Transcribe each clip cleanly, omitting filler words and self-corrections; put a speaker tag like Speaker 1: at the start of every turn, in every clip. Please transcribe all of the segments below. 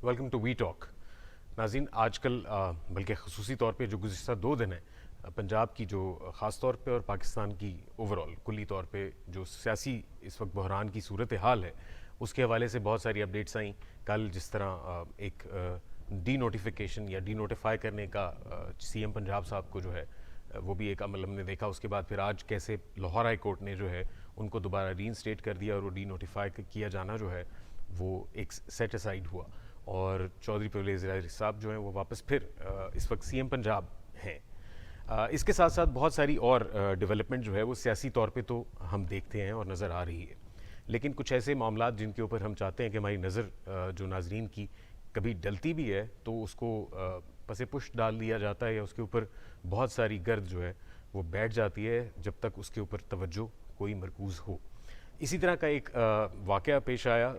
Speaker 1: Welcome to we talk. नाज़रीन, आजकल बल्कि खसूसी तौर पे जो गुज़िश्ता 2 दिन है, पंजाब की जो ख़ास तौर पे और पाकिस्तान की ओवरऑल कुल्ली तौर पे जो सियासी इस वक्त बहरान की सूरत हाल है, उसके हवाले से बहुत सारी अपडेट्स आई। कल जिस तरह एक डी नोटिफिकेशन या डी नोटिफाई करने का सीएम पंजाब साहब को जो है वो भी एक अमल हमने देखा। उसके बाद फिर आज कैसे लाहौर हाई कोर्ट ने जो है उनको दोबारा रीइंस्टेट कर दिया और वो डी नोटिफाई किया जाना जो है वो एक सेट असाइड हुआ और चौधरी परवेज़ इलाही साहब जो हैं वो वापस फिर इस वक्त सीएम पंजाब हैं। इसके साथ साथ बहुत सारी और डेवलपमेंट जो है वो सियासी तौर पे तो हम देखते हैं और नज़र आ रही है, लेकिन कुछ ऐसे मामला जिनके ऊपर हम चाहते हैं कि हमारी नज़र जो नाजरीन की कभी डलती भी है तो उसको पसे पुष्ट डाल दिया जाता है या उसके ऊपर बहुत सारी गर्द जो है वो बैठ जाती है जब तक उसके ऊपर तवज्जो कोई मरकूज़ हो। इसी तरह का एक वाक़या पेश आया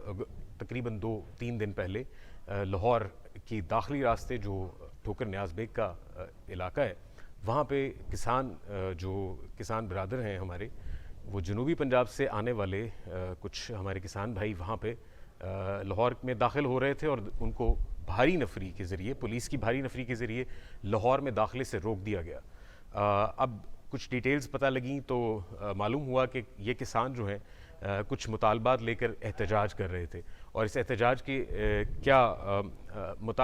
Speaker 1: तकरीबन 2-3 दिन पहले। लाहौर की दाखिली रास्ते जो ठोकर न्याज बेग का इलाका है, वहाँ पे जो किसान बिरादर हैं हमारे, वो जनूबी पंजाब से आने वाले कुछ हमारे किसान भाई वहाँ पे लाहौर में दाखिल हो रहे थे और उनको भारी नफरी के ज़रिए, पुलिस की भारी नफरी के ज़रिए लाहौर में दाखिले से रोक दिया गया। अब कुछ डिटेल्स पता लगी तो मालूम हुआ कि ये किसान जो हैं कुछ मुतालबात लेकर एहतजाज कर रहे थे और इस एहतजाज के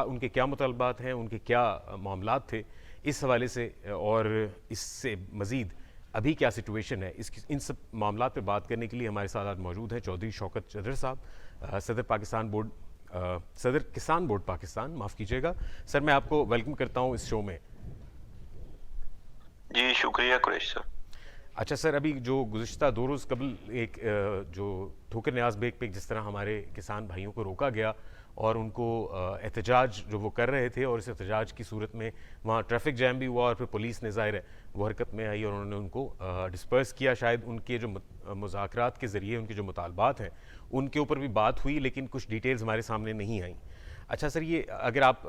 Speaker 1: उनके क्या मुतालबात हैं, उनके क्या मामलात थे, इस हवाले से और इससे मज़ीद अभी क्या सिचुएशन है, इन सब मामलात पे बात करने के लिए हमारे साथ आज मौजूद हैं चौधरी शौकत चदर साहब, सदर किसान बोर्ड पाकिस्तान, माफ़ कीजिएगा सर। मैं आपको वेलकम करता हूँ इस शो में।
Speaker 2: जी शुक्रिया कुरैश सर।
Speaker 1: अच्छा सर, अभी जो गुज़िश्ता 2 रोज़ कबल एक जो ठोकर न्याज बेग पे जिस तरह हमारे किसान भाइयों को रोका गया और उनको एहतजाज जो वो कर रहे थे और इस एहतजाज की सूरत में वहाँ ट्रैफिक जैम भी हुआ और फिर पुलिस ने ज़ाहिर है वो हरकत में आई और उन्होंने उनको डिस्पर्स किया। शायद उनके जो मुज़ाकरात के ज़रिए उनके जो मुतालबात हैं उनके ऊपर भी बात हुई, लेकिन कुछ डिटेल्स हमारे सामने नहीं आई। अच्छा सर, ये अगर आप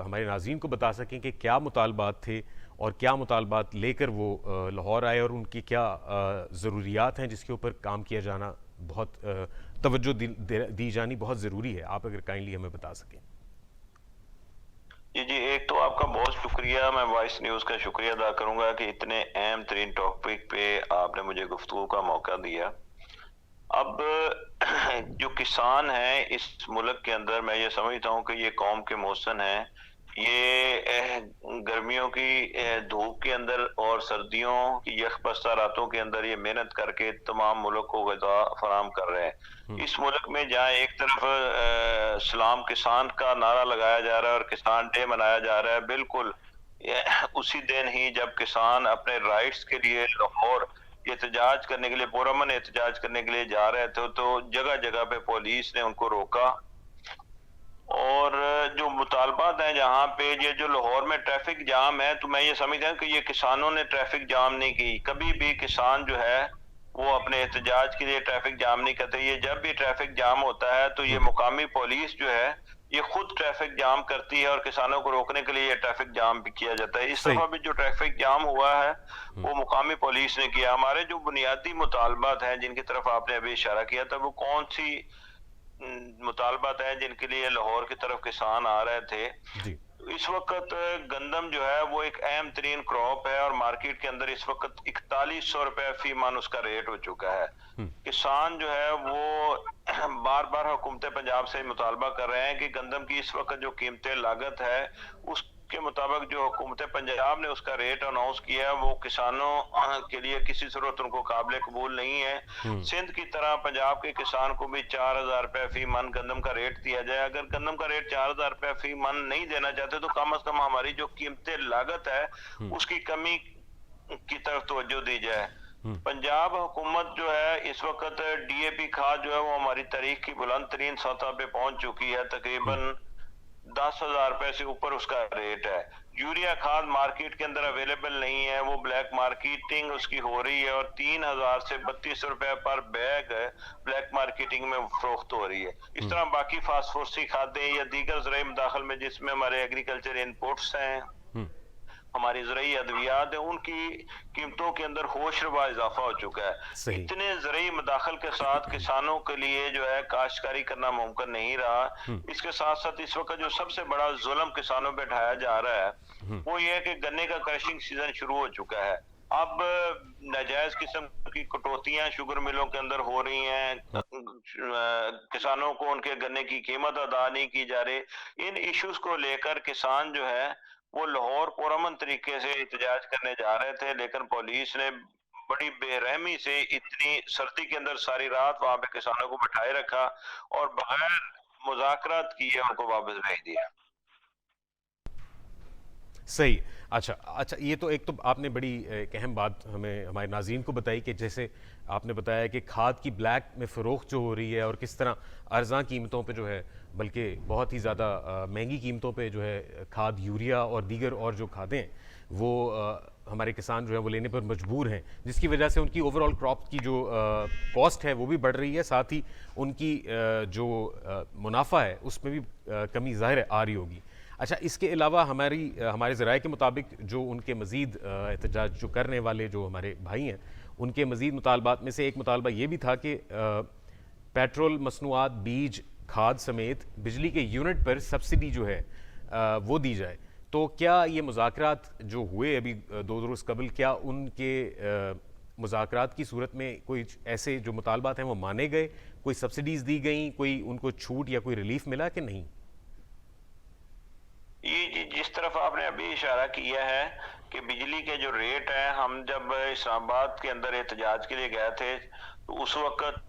Speaker 1: हमारे नाज़रीन को बता सकें कि क्या मुतालबात थे और क्या मुतालबात लेकर वो लाहौर आए और उनकी क्या ज़रूरियात हैं जिसके ऊपर काम किया जाना बहुत तवज्जो दी जानी बहुत ज़रूरी है, आप अगर काइंडली हमें बता सकें।
Speaker 2: जी, एक तो आपका बहुत शुक्रिया, मैं वॉइस न्यूज़ का शुक्रिया अदा करूंगा कि इतने अहम तरीन टॉपिक पे आपने मुझे गुफ्तगू का मौका दिया। अब जो किसान है इस मुल्क के अंदर, मैं ये समझता हूँ कि ये कौम के मोहसिन हैं। ये गर्मियों की धूप के अंदर और सर्दियों की यकबस्ता रातों के अंदर ये मेहनत करके तमाम मुल्क को ग़िज़ा फराहम कर रहे हैं। इस मुल्क में जहाँ एक तरफ सलाम किसान का नारा लगाया जा रहा है और किसान डे मनाया जा रहा है, बिल्कुल उसी दिन ही जब किसान अपने राइट्स के लिए लाहौर एहतजाज करने के लिए, पुरअमन एहतजाज करने के लिए जा रहे थे, तो जगह जगह पे पुलिस ने उनको रोका और जो मुतालबात हैं जहाँ पे ये जो लाहौर में ट्रैफिक जाम है, तो मैं ये समझता हूँ कि ये किसानों ने ट्रैफिक जाम नहीं की। कभी भी किसान जो है वो अपने एहतजाज के लिए ट्रैफिक जाम नहीं करते। ये जब भी ट्रैफिक जाम होता है तो ये मुकामी पुलिस जो है ये खुद ट्रैफिक जाम करती है और किसानों को रोकने के लिए ये ट्रैफिक जाम भी किया जाता है। इस दफा भी जो ट्रैफिक जाम हुआ है वो मुकामी पुलिस ने किया। हमारे जो बुनियादी मुतालबात हैं जिनकी तरफ आपने अभी इशारा किया था, वो कौन सी मुतालबात हैं जिनके लिए लाहौर की तरफ किसान आ रहे थे जी। इस वक्त गंदम जो है वो एक अहम तरीन क्रॉप है और मार्केट के अंदर इस वक्त 4100 रुपए फी मन उसका रेट हो चुका है। किसान जो है वो बार बार हुकूमत पंजाब से मुतालबा कर रहे हैं कि गंदम की इस वक्त जो कीमतें लागत है उसके मुताबिक जो हुकूमत पंजाब ने उसका रेट अनाउंस किया वो किसानों के लिए किसी सूरत उनको काबिल कबूल नहीं है। सिंध की तरह पंजाब के किसान को भी 4000 रुपए फी मन गंदम का रेट दिया जाए। अगर गंदम का रेट 4000 रुपए फी मन नहीं देना चाहते तो कम से कम हमारी जो कीमतें लागत है उसकी कमी की तरफ तवज्जो दी जाए। पंजाब हुकूमत जो है इस वक्त डीएपी खाद जो है वो हमारी तारीख की बुलंद तरीन सतह पे पहुंच चुकी है, तकरीबन 10,000 रुपए से ऊपर उसका रेट है। यूरिया खाद मार्केट के अंदर अवेलेबल नहीं है, वो ब्लैक मार्केटिंग उसकी हो रही है और 3,000 से 3200 रुपए पर बैग ब्लैक मार्केटिंग में फरोख्त हो रही है। इस तरह बाकी फास्फोरसी खादें या दीगर ज़राई मुदाखल में जिसमें हमारे एग्रीकल्चर इनपुट्स हैं, हमारी ज़रई अद्वियात है, उनकी कीमतों के अंदर होशरुबा इजाफा हो चुका है।
Speaker 1: सही।
Speaker 2: इतने ज़रई मदाखल के साथ किसानों के लिए जो है काश्तकारी करना मुमकिन नहीं रहा। इसके साथ साथ इस वक्त जो सबसे बड़ा जुल्म किसानों पे ढाया जा रहा है वो ये है कि गन्ने का क्रशिंग सीजन शुरू हो चुका है। अब नाजायज किस्म की कटौतियां शुगर मिलों के अंदर हो रही हैं। किसानों को उनके गन्ने की कीमत अदा नहीं की जा रही। इन इश्यूज को लेकर किसान जो है वो लाहौर पुरअमन तरीके से एहतजाज करने जा रहे थे, लेकिन पुलिस ने बड़ी बेरहमी से इतनी सर्दी के अंदर सारी रात वहां पे किसानों को बिठाए रखा और बगैर मुज़ाकरात किए उनको वापस भेज दिया।
Speaker 1: सही। अच्छा अच्छा, ये तो एक तो आपने बड़ी एक अहम बात हमें हमारे नाज़रीन को बताई कि जैसे आपने बताया कि खाद की ब्लैक में फ़रोख्त जो हो रही है और किस तरह अरज़ा कीमतों पे जो है, बल्कि बहुत ही ज़्यादा महंगी कीमतों पे जो है खाद, यूरिया और दीगर और जो खादें हैं वो हमारे किसान जो है वो लेने पर मजबूर हैं, जिसकी वजह से उनकी ओवरऑल क्रॉप की जो कॉस्ट है वो भी बढ़ रही है, साथ ही उनकी जो मुनाफा है उसमें भी कमी ज़ाहिर है आ रही होगी। अच्छा, इसके अलावा हमारे ज़राए के मुताबिक जो उनके मज़ीद एहतजाज जो करने वाले जो हमारे भाई हैं, उनके मज़ीद मुतालबात में से एक मुतालबा ये भी था कि पेट्रोल, मसनूआत, बीज, खाद समेत बिजली के यूनिट पर सब्सिडी जो है वो दी जाए। तो क्या ये मुज़ाकरात जो हुए अभी 2 रोज़ कबल, क्या उनके मुज़ाकरात की सूरत में कोई ऐसे जो मुतालबात हैं वो माने गए, कोई सब्सिडीज़ दी गई, कोई उनको छूट या कोई रिलीफ मिला कि नहीं?
Speaker 2: ये जिस तरफ आपने अभी इशारा किया है कि बिजली के जो रेट हैं, हम जब इस्लामाबाद के अंदर एहतजाज के लिए गए थे तो उस वक्त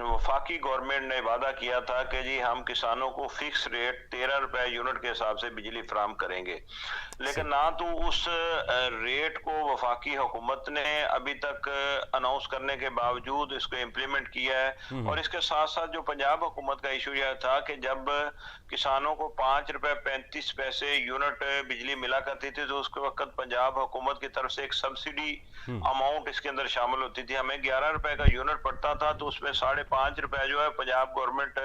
Speaker 2: वफाकी गवर्नमेंट ने वादा किया था कि जी हम किसानों को फिक्स रेट 13 रुपए यूनिट के हिसाब से बिजली फराम करेंगे, लेकिन ना तो उस रेट को वफाकी हुकूमत ने अभी तक अनाउंस करने के बावजूद इसको इम्प्लीमेंट किया है। और इसके साथ साथ जो पंजाब हुकूमत का इशू यह था कि जब किसानों को 5 रुपए 35 पैसे यूनिट बिजली मिला करती थी तो उसके वक्त पंजाब हुकूमत की तरफ से एक सब्सिडी अमाउंट इसके अंदर शामिल होती थी। हमें 11 रुपए का यूनिट पड़ता था तो उसमें 5.5 रुपए जो है पंजाब गवर्नमेंट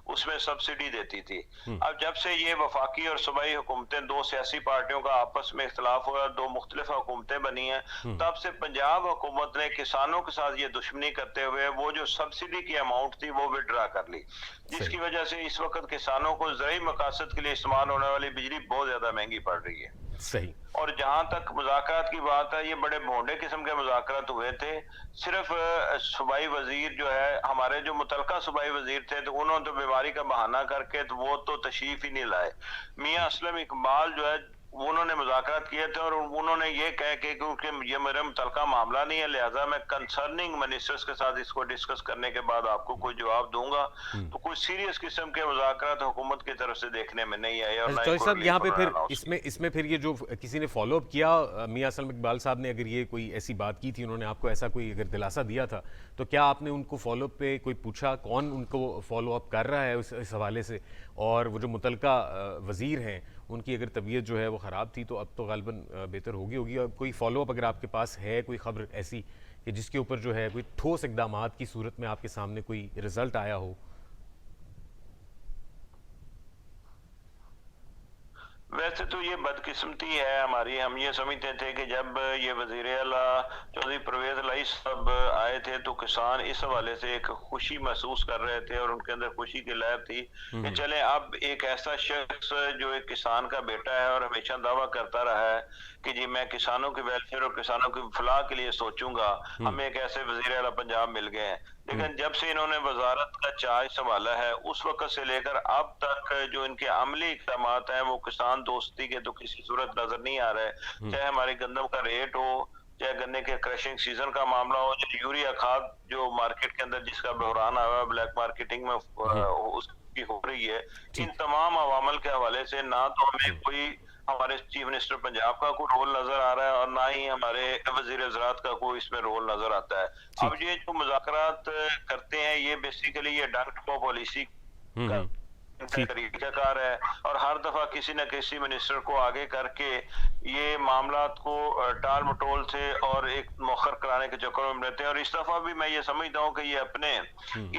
Speaker 2: उसमें सब्सिडी देती थी। अब जब से ये वफाकी और सूबाई हुकूमतें, दो सियासी पार्टियों का आपस में इख्तलाफ हुआ, दो मुख्तलिफ हुकूमतें बनी हैं, तब से पंजाब हुकूमत ने किसानों के साथ ये दुश्मनी करते हुए वो जो सब्सिडी की अमाउंट थी वो विड्रा कर ली, जिसकी वजह से इस वक्त किसानों को ज़रूरी मकासद के लिए इस्तेमाल होने वाली बिजली बहुत ज्यादा महंगी पड़ रही है।
Speaker 1: सही।
Speaker 2: और जहां तक मुज़ाकरात की बात है, ये बड़े भोंडे किस्म के मुज़ाकरात हुए थे। सिर्फ सूबाई वजीर जो है, हमारे जो मुतलका सूबाई वजीर थे, तो उन्होंने तो बीमारी का बहाना करके तो वो तो तशरीफ ही नहीं लाए। मियां असलम इकबाल जो है उन्होंने मुज़ाकरात किए थे और उन्होंने ये कह के क्योंकि ये मेरा मुतलका मामला नहीं है, लिहाजा मैं कंसर्निंग मिनिस्टर्स के साथ इसको डिस्कस करने के बाद आपको कोई जवाब दूंगा। तो कोई सीरियस किस्म के मुज़ाकरात हुकूमत की तरफ से देखने में नहीं आए। और
Speaker 1: चौधरी साहब, यहाँ पे फिर इसमें फिर ये जो किसी ने फॉलो अप किया, मियां असलम इकबाल साहब ने अगर ये कोई ऐसी बात की थी, उन्होंने आपको ऐसा कोई अगर दिलासा दिया था, तो क्या आपने उनको फॉलो अप पे कोई पूछा, कौन उनको फॉलो अप कर रहा है इस हवाले से? और वो जो मुतलका वजीर हैं उनकी अगर तबीयत जो है वो ख़राब थी तो अब तो गालिबन बेहतर होगी। अब कोई फॉलो अप अगर आपके पास है, कोई खबर ऐसी कि जिसके ऊपर जो है कोई ठोस इकदामात की सूरत में आपके सामने कोई रिजल्ट आया हो?
Speaker 2: वैसे तो ये बदकिस्मती है हमारी। हम ये समझते थे कि जब ये वजीर आला चौधरी परवेज इलाही साहब आए थे तो किसान इस हवाले से एक खुशी महसूस कर रहे थे और उनके अंदर खुशी की लहर थी कि चले अब एक ऐसा शख्स जो एक किसान का बेटा है और हमेशा दावा करता रहा है कि जी मैं किसानों के वेलफेयर और किसानों की फलाह के लिए सोचूंगा, हमें एक ऐसे वजीर आला पंजाब मिल गए हैं। लेकिन जब से इन्होंने वजारत का चार्ज संभाला है उस वक्त से लेकर अब तक जो इनके अमली इक़दाम हैं वो किसान दोस्ती के तो किसी सूरत नजर नहीं आ रहे। चाहे हमारी गंदम का रेट हो, चाहे गन्ने के क्रशिंग सीजन का मामला हो, जो यूरिया खाद जो मार्केट के अंदर जिसका बहरान आया है ब्लैक मार्केटिंग में उसकी हो रही है, इन तमाम अवामल के हवाले से ना तो हमें कोई हमारे चीफ मिनिस्टर पंजाब का कोई रोल नजर आ रहा है और ना ही हमारे वजीर ज़राअत का कोई इसमें रोल नजर आता है। अब ये जो मुज़ाकरात करते हैं ये बेसिकली ये डंक पॉलिसी का तरीकाकार है और हर दफा किसी न किसी मिनिस्टर को आगे करके ये मामलात को टाल मटोल से और एक मौखर कराने के चक्कर में रहते हैं। और इस दफा भी मैं ये समझता हूँ कि ये अपने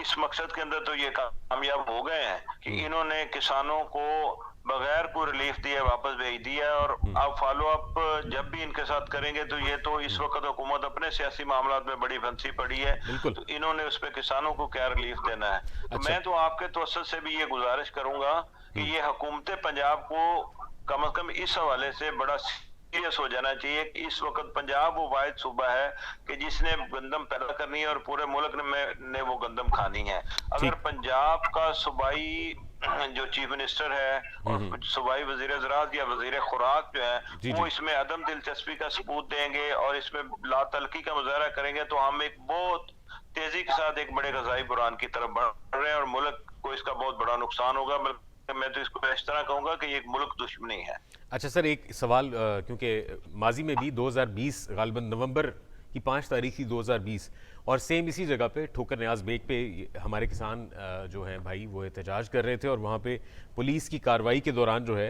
Speaker 2: इस मकसद के अंदर तो ये कामयाब हो गए हैं कि इन्होंने किसानों को बगैर कोई रिलीफ दिए वापस भेज दिया। और अब फॉलो अप जब भी इनके साथ करेंगे तो ये तो इस वक्त हुकूमत अपने सियासी मामला में बड़ी फंसी पड़ी है,
Speaker 1: बिल्कुल।
Speaker 2: तो इन्होंने उस पर किसानों को क्या रिलीफ देना है। तो
Speaker 1: अच्छा।
Speaker 2: मैं तो आपके तवज्जुह से भी ये गुजारिश करूंगा कि ये हुकूमत पंजाब को कम से कम इस हवाले से बड़ा सीरियस हो जाना चाहिए कि इस वक्त पंजाब वो वाहिद सूबा है कि जिसने गंदम पैदा करनी है और पूरे मुल्क ने वो गंदम खानी है। अगर
Speaker 1: ठीक।
Speaker 2: पंजाब का सूबाई जो चीफ मिनिस्टर है और सूबाई वजीर ज़राअत या वजीर खुराक जो
Speaker 1: जी
Speaker 2: है
Speaker 1: जी।
Speaker 2: वो इसमें अदम दिलचस्पी का सबूत देंगे और इसमें लातलकी का मुजाहरा करेंगे तो हम एक बहुत तेजी के साथ एक बड़े गजाई बुरान की तरफ बढ़ रहे हैं और मुल्क को इसका बहुत बड़ा नुकसान होगा। मैं तो इसको इस तरह कहूंगा कि ये एक मुल्क दुश्मनी है।
Speaker 1: अच्छा सर, एक सवाल, क्योंकि माजी में भी 2020 गालिबन नवंबर की 5 तारीख थी 2020, और सेम इसी जगह पे ठोकर न्याज बेग पे हमारे किसान जो हैं भाई वो एहतजाज कर रहे थे, और वहाँ पे पुलिस की कार्रवाई के दौरान जो है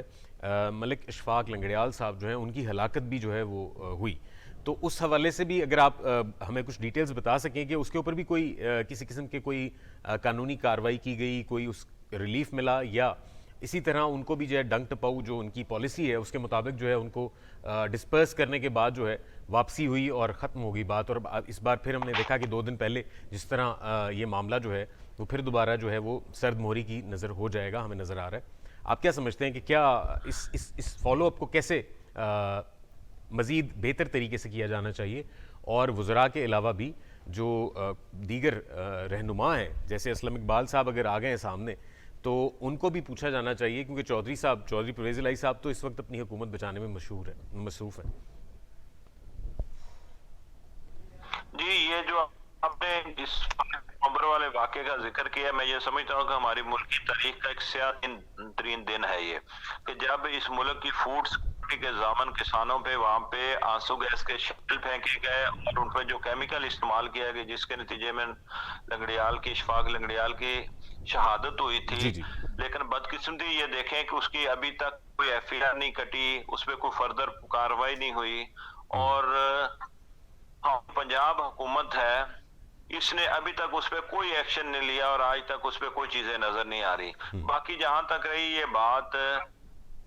Speaker 1: मलिक इशफाक लंगड़ियाल साहब जो हैं उनकी हलाकत भी जो है वो हुई। तो उस हवाले से भी अगर आप हमें कुछ डिटेल्स बता सकें कि उसके ऊपर भी कोई किसी किस्म के कोई कानूनी कार्रवाई की गई, कोई उस रिलीफ मिला, या इसी तरह उनको भी जो है डंक टपाऊ जो उनकी पॉलिसी है उसके मुताबिक जो है उनको डिस्पर्स करने के बाद जो है वापसी हुई और ख़त्म हो गई बात। और इस बार फिर हमने देखा कि 2 दिन पहले जिस तरह ये मामला जो है वो फिर दोबारा जो है वो सर्द मोहरी की नज़र हो जाएगा, हमें नज़र आ रहा है। आप क्या समझते हैं कि क्या इस फॉलोअप को कैसे मज़ीद बेहतर तरीके से किया जाना चाहिए, और वज़रा के अलावा भी जो दीगर रहनुमा हैं जैसे असलम इकबाल साहब अगर आ गए हैं सामने तो उनको भी पूछा जाना चाहिए, क्योंकि चौधरी परवेज़ इलाही साहब तो इस वक्त अपनी हुकूमत बचाने में मसरूफ़ है। जी,
Speaker 2: ये जो आपने इस नवंबर वाले वाक़े का जिक्र किया, मैं ये समझता हूँ कि हमारी मुल्क की तारीख का एक स्याह-तरीन दिन है ये, कि जब इस मुल्क की फूड सिक्योरिटी के ज़ामन किसानों पे वहाँ पे आंसू गैस के शेल फेंके गए और उन पर जो केमिकल इस्तेमाल किया गया जिसके नतीजे में इशफाक लंगड़ियाल की शहादत हुई थी।
Speaker 1: जी जी।
Speaker 2: लेकिन बदकिस्मती ये देखें कि उसकी अभी तक कोई एफआईआर नहीं कटी, उस पर कोई फर्दर कार्रवाई नहीं हुई। और हाँ, पंजाब हुकूमत है, इसने अभी तक उस पर कोई एक्शन नहीं लिया और आज तक उस पर कोई चीजें नजर नहीं आ रही। बाकी जहां तक रही ये बात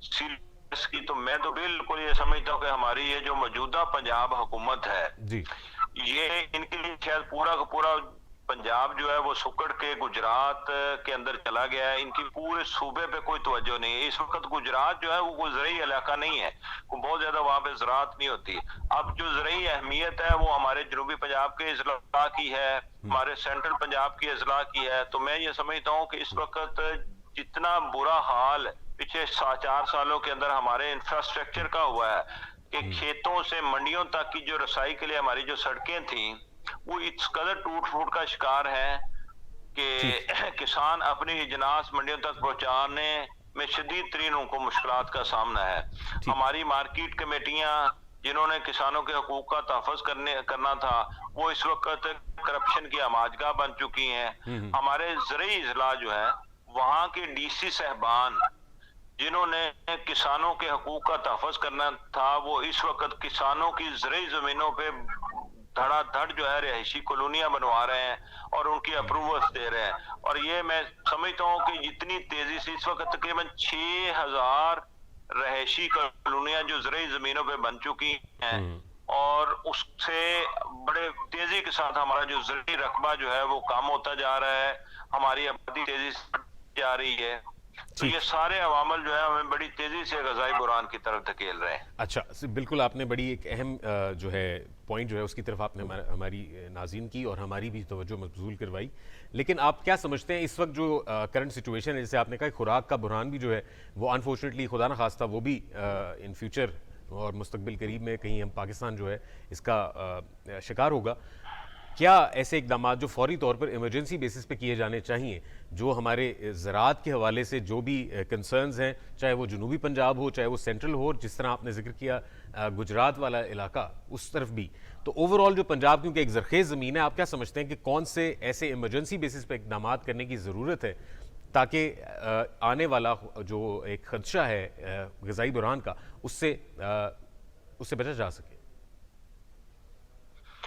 Speaker 2: सीरियस की, तो मैं तो बिल्कुल ये समझता हूँ कि हमारी ये जो मौजूदा पंजाब हुकूमत है
Speaker 1: जी।
Speaker 2: ये इनके लिए शायद पूरा का पूरा पंजाब जो है वो सुकड़ के गुजरात के अंदर चला गया है। इनकी पूरे सूबे पे कोई तवज्जो नहीं है। इस वक्त गुजरात जो है वो कोई ज़रई इलाका नहीं है, बहुत ज्यादा वहां पे ज़राअत नहीं होती। अब जो ज़रई अहमियत है वो हमारे जनूबी पंजाब के अजला की है, हमारे सेंट्रल पंजाब की अजला की है। तो मैं ये समझता हूँ कि इस वक्त जितना बुरा हाल पिछले 4 सालों के अंदर हमारे इंफ्रास्ट्रक्चर का हुआ है कि खेतों से मंडियों तक की जो रसाई के लिए हमारी जो सड़कें थी वो इस कदर टूट फूट का शिकार है कि किसान अपनी अजनास मंडियों तक पहुंचाने में शदीद तरीन उनको मुश्किलात का सामना है। हमारी मार्केट कमेटियां जिन्होंने किसानों के हकूक का तहफ़्फ़ुज़ करना था वो इस वक्त करप्शन की आमाजगाह बन चुकी हैं। हमारे ज़रई इजला जो है वहां के डीसी साहबान जिन्होंने किसानों के हकूक का तहफ़्फ़ुज़ करना था वो इस वक्त किसानों की ज़रई ज़मीनों पे धड़ाधड़ जो है रिहायशी कॉलोनियां बनवा रहे हैं और उनकी अप्रूवल्स दे रहे हैं। और ये मैं समझता हूँ कि जितनी तेजी से इस वक्त तकरीबन 6000 रिहायशी कॉलोनियां जो ज़रई ज़मीनों पे बन चुकी हैं और उससे बड़े तेजी के साथ हमारा जो ज़रई रकबा जो है वो कम होता जा रहा है, हमारी आबादी तेजी से जा रही है। तो ये सारे अवामल जो है हमें बड़ी तेजी से गज़ाई बुरान की तरफ धकेल रहे हैं।
Speaker 1: अच्छा, बिल्कुल आपने बड़ी एक अहम जो है पॉइंट जो है उसकी तरफ आपने हमारी नाज़रीन की और हमारी भी तवज्जो मबज़ूल करवाई। लेकिन आप क्या समझते हैं इस वक्त जो करंट सिचुएशन है, जैसे आपने कहा खुराक का बुरहान भी जो है वो अनफॉर्चुनेटली खुदा न खास्ता वो भी इन फ्यूचर और मुस्तकबिल करीब में कहीं हम पाकिस्तान जो है इसका शिकार होगा। क्या ऐसे इकदाम जो फौरी तौर पर इमरजेंसी बेसिस पे किए जाने चाहिए, जो हमारे ज़राअत के हवाले से जो भी कंसर्न्स हैं, चाहे वो जनूबी पंजाब हो चाहे वो सेंट्रल हो, जिस तरह आपने जिक्र किया गुजरात वाला इलाका उस तरफ भी, तो ओवरऑल जो पंजाब क्योंकि एक ज़रखेज़ ज़मीन है, आप क्या समझते हैं कि कौन से ऐसे इमरजेंसी बेसिस पे इकदाम करने की ज़रूरत है ताकि आने वाला जो एक खदशा है ग़ज़ाई बुरहान का उससे बचा जा सके?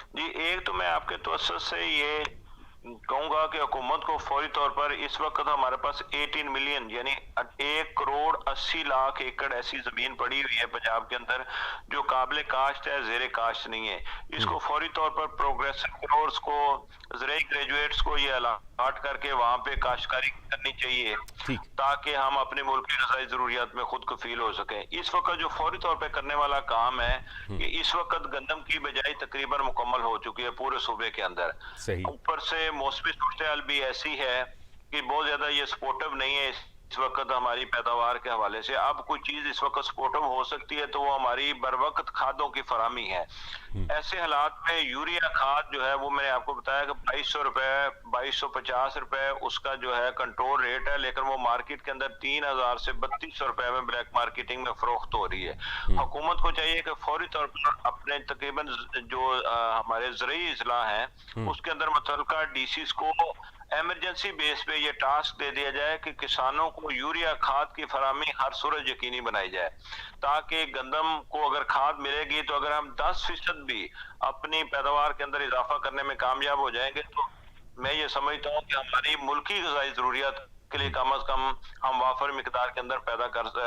Speaker 2: जी, एक तो मैं आपके तवज्जुह से ये कहूंगा कि हुकूमत को फौरी तौर पर इस वक्त हमारे पास 18 मिलियन यानी 1 करोड़ 80 लाख एकड़ ऐसी जमीन पड़ी हुई है पंजाब के अंदर जो काबिल काश्त है, जेरे काश्त नहीं है। इसको फौरी तौर पर प्रोग्रेसिव ग्रोअर्स को, ज़राई ग्रेजुएट्स को ये अलाट करके वहां पे काश्तकारी करनी चाहिए
Speaker 1: ठीक।
Speaker 2: ताकि हम अपने मुल्क की रज़ाई जरूरियात में खुद कफील हो सके। इस वक्त जो फौरी तौर पे करने वाला काम है कि इस वक्त गंदम की बिजाई तकरीबन मुकम्मल हो चुकी है पूरे सूबे के अंदर।
Speaker 1: सही।
Speaker 2: ऊपर से मौसमी सूरत भी ऐसी है कि बहुत ज्यादा ये सपोर्टिव नहीं है इस वक्त हमारी पैदावार के हवाले से। अब कोई चीज इस वक्त सपोर्टिव हो सकती है तो वो हमारी बर वक्त खादों की फरामी है। ऐसे हालात में यूरिया खाद जो है वो मैंने आपको बताया कि 2200 रुपए, 2250 रुपए उसका जो है कंट्रोल रेट है, लेकिन वो मार्केट के अंदर 3000 से 3200 रुपए में ब्लैक मार्केटिंग में फरोख्त हो रही है। हुकूमत को चाहिए कि फौरी तौर पर अपने तकरीबन जो हमारे ज़राई इजला हैं उसके अंदर मुतल्लिका डीसीज को इमरजेंसी बेस पे ये टास्क दे दिया जाए कि किसानों को यूरिया खाद की फरामी हर सूरत यकीनी बनाई जाए, ताकि गंदम को अगर खाद मिलेगी तो अगर हम 10% भी अपनी पैदावार के अंदर इजाफा करने में कामयाब हो जाएंगे तो मैं ये समझता हूँ कि हमारी मुल्की ग़िज़ाई ज़रूरियात के लिए कम से कम हम वाफर मिकदार के अंदर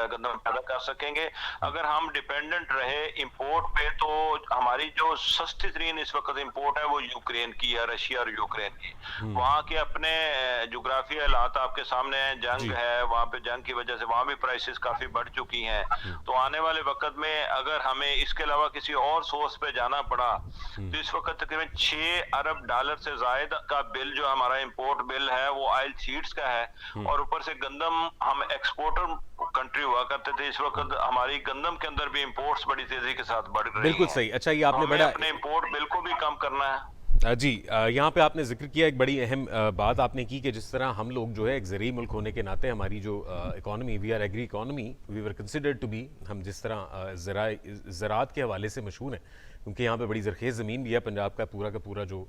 Speaker 2: गंदम पैदा कर सकेंगे। अगर हम डिपेंडेंट रहे इंपोर्ट पे तो हमारी जो सस्ती तरीन इस वक्त इंपोर्ट है वो यूक्रेन की है, रशिया और यूक्रेन की। वहाँ के अपने जोग्राफी हालात आपके सामने हैं, जंग है वहाँ पे, जंग की वजह से वहाँ भी प्राइसेस काफी बढ़ चुकी हैं। तो आने वाले वक्त में अगर हमें इसके अलावा किसी और सोर्स पे जाना पड़ा तो इस वक्त तकरीबन 6 अरब डॉलर से ज्यादा का बिल जो हमारा इंपोर्ट बिल है वो ऑयल सीड्स का है, और ऊपर से गंदम हम एक्सपोर्टर कंट्री हुआ करते थे। इस वक्त हमारी गंदम के अंदर भी इंपोर्ट्स बड़ी तेजी के साथ बढ़ रही हैं।
Speaker 1: बिल्कुल सही। अच्छा, ये आपने बड़ा
Speaker 2: अपने इंपोर्ट बिल को भी कम करना है।
Speaker 1: जी, यहाँ पे आपने जिक्र किया, एक बड़ी अहम बात आपने की कि जिस तरह हम लोग जो है एक ज़रूरी मुल्क होने के नाते हमारी जो economy, we are agri economy, we were considered to be, हम जिस तरह ज़राअत के हवाले से मशहूर हैं, क्योंकि यहाँ पे बड़ी ज़रखेज़ ज़मीन भी है। पंजाब का पूरा जो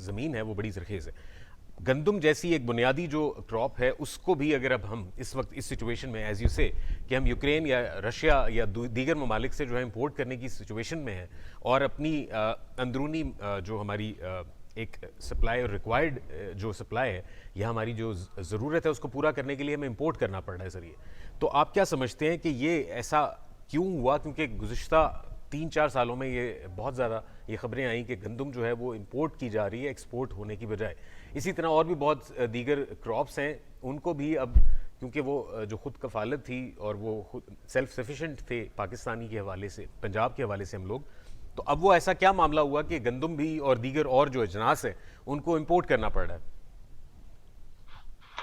Speaker 1: ज़मीन है वो बड़ी ज़रखेज़ है। गंदम जैसी एक बुनियादी जो क्रॉप है उसको भी अगर अब हम इस वक्त इस सिचुएशन में, एज यू से, कि हम यूक्रेन या रशिया या दीगर ममालिक से जो है इंपोर्ट करने की सिचुएशन में है और अपनी अंदरूनी जो हमारी एक सप्लाई और रिक्वायर्ड जो सप्लाई है या हमारी जो ज़रूरत है उसको पूरा करने के लिए हमें इंपोर्ट करना पड़ रहा है ज़रिए, तो आप क्या समझते हैं कि ये ऐसा क्यों हुआ? क्योंकि गुज़िश्ता 3-4 सालों में ये बहुत ज़्यादा ये खबरें आई कि गंदम जो है वो इंपोर्ट की जा रही है एक्सपोर्ट होने की बजाय। इसी तरह और भी बहुत दीगर क्रॉप्स हैं, उनको भी अब क्योंकि वो जो खुद कफालत थी और वो खुद सेल्फ सफिशेंट थे पाकिस्तानी के हवाले से, पंजाब के हवाले से हम लोग, तो अब वो ऐसा क्या मामला हुआ कि गंदम भी और दीगर और जो अजनास है उनको इंपोर्ट करना पड़ रहा है?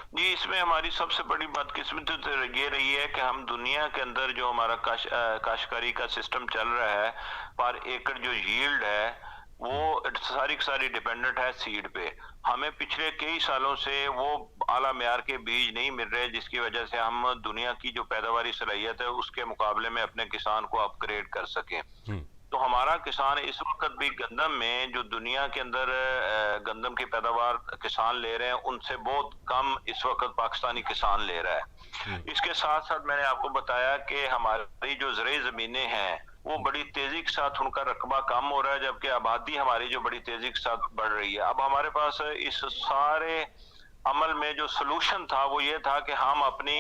Speaker 2: जी, इसमें हमारी सबसे बड़ी बदकिस्मती तो ये रही है कि हम दुनिया के अंदर जो हमारा काश्तकारी का सिस्टम चल रहा है, पर एकड़ जो यील्ड है वो सारी की सारी डिपेंडेंट है सीड पे। हमें पिछले कई सालों से वो आला म्यार के बीज नहीं मिल रहे, जिसकी वजह से हम दुनिया की जो पैदावारी सलाहियत है उसके मुकाबले में अपने किसान को अपग्रेड कर सकें। तो हमारा किसान इस वक्त भी गंदम में जो दुनिया के अंदर गंदम की पैदावार किसान ले रहे हैं उनसे बहुत कम इस वक्त पाकिस्तानी किसान ले रहा है। इसके साथ साथ मैंने आपको बताया कि हमारी जो ज़राई ज़मीनें हैं वो बड़ी तेजी के साथ उनका रकबा कम हो रहा है, जबकि आबादी हमारी जो बड़ी तेजी के साथ बढ़ रही है। अब हमारे पास इस सारे अमल में जो सोल्यूशन था वो ये था कि हम अपनी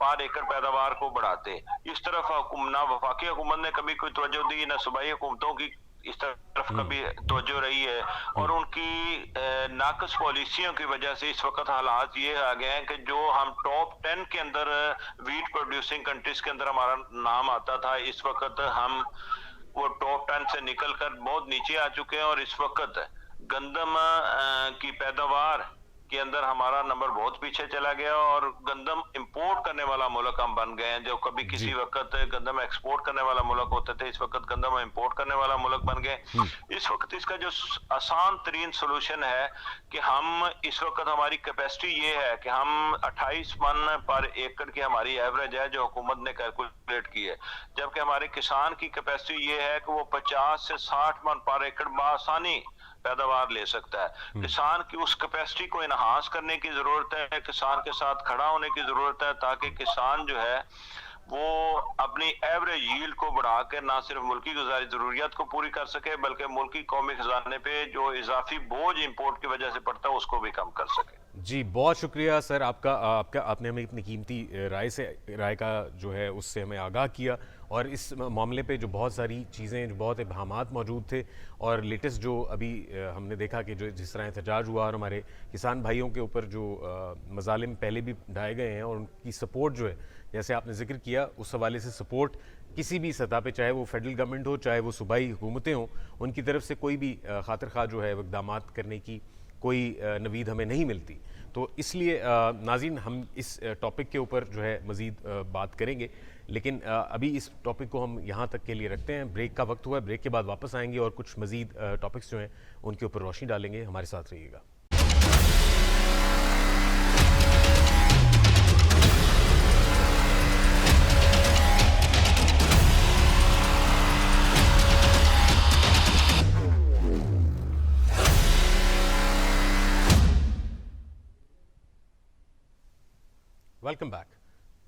Speaker 2: पर एकड़ पैदावार को बढ़ाते। इस तरफ ना वफाकी हुकूमत ने कभी कोई तवज्जो दी, ना सूबाई हुकूमतों की इस तरफ कभी तवज्जो रही है, और उनकी नाकस पॉलिसियों की वजह से इस वक्त हालात ये आ गए हैं कि जो हम टॉप 10 के अंदर वीट प्रोड्यूसिंग कंट्रीज के अंदर हमारा नाम आता था, इस वक्त हम वो टॉप 10 से निकलकर बहुत नीचे आ चुके हैं, और इस वक्त गंदम की पैदावार के अंदर हमारा नंबर बहुत पीछे चला गया और गंदम इंपोर्ट करने वाला मुल्क हम बन गए हैं। जो कभी किसी वक्त गंदम एक्सपोर्ट करने वाला मुल्क होते थे, इस वक्त गंदम इंपोर्ट करने वाला मुल्क बन गए। इस वक्त इसका जो आसान तरीन सोल्यूशन है कि हम इस वक्त हमारी कैपेसिटी ये है कि हम 28 मन पर एकड़ की हमारी एवरेज है जो हुकूमत ने कैलकुलेट की है, जबकि हमारे किसान की कैपेसिटी ये है कि वो 50 से 60 मन पर एकड़ बासानी पैदावार ले सकता है। किसान की उस कैपेसिटी को इनहांस करने की जरूरत है, किसान के साथ खड़ा होने की जरूरत है, ताकि किसान जो है वो अपनी एवरेज यील्ड को बढ़ा कर ना सिर्फ मुल्की गुजारी ज़रूरियात को पूरी कर सके, बल्कि मुल्की कौमी खजाने पे जो इजाफी बोझ इंपोर्ट की वजह से पड़ता है उसको भी कम कर सके।
Speaker 1: जी, बहुत शुक्रिया सर आपका आपका आपने हमें इतनी कीमती राय का जो है उससे हमें आगाह किया, और इस मामले पे जो बहुत सारी चीज़ें, जो बहुत इबहामात मौजूद थे, और लेटेस्ट जो अभी हमने देखा कि जो जिस तरह एहतजाज हुआ और हमारे किसान भाइयों के ऊपर जो मज़ालिम पहले भी ढाए गए हैं, और उनकी सपोर्ट जो है, जैसे आपने जिक्र किया, उस हवाले से सपोर्ट किसी भी सतह पे, चाहे वो फेडरल गवर्नमेंट हो, चाहे वो सूबाई हुकूमतें हों, उनकी तरफ से कोई भी खातिर खा जो है इकदाम करने की कोई नवीद हमें नहीं मिलती। तो इसलिए नाज़रीन, हम इस टॉपिक के ऊपर जो है मज़ीद बात करेंगे, लेकिन अभी इस टॉपिक को हम यहाँ तक के लिए रखते हैं। ब्रेक का वक्त हुआ है, ब्रेक के बाद वापस आएंगे और कुछ मज़ीद टॉपिक्स जो हैं उनके ऊपर रोशनी डालेंगे। हमारे साथ रहिएगा। Welcome back.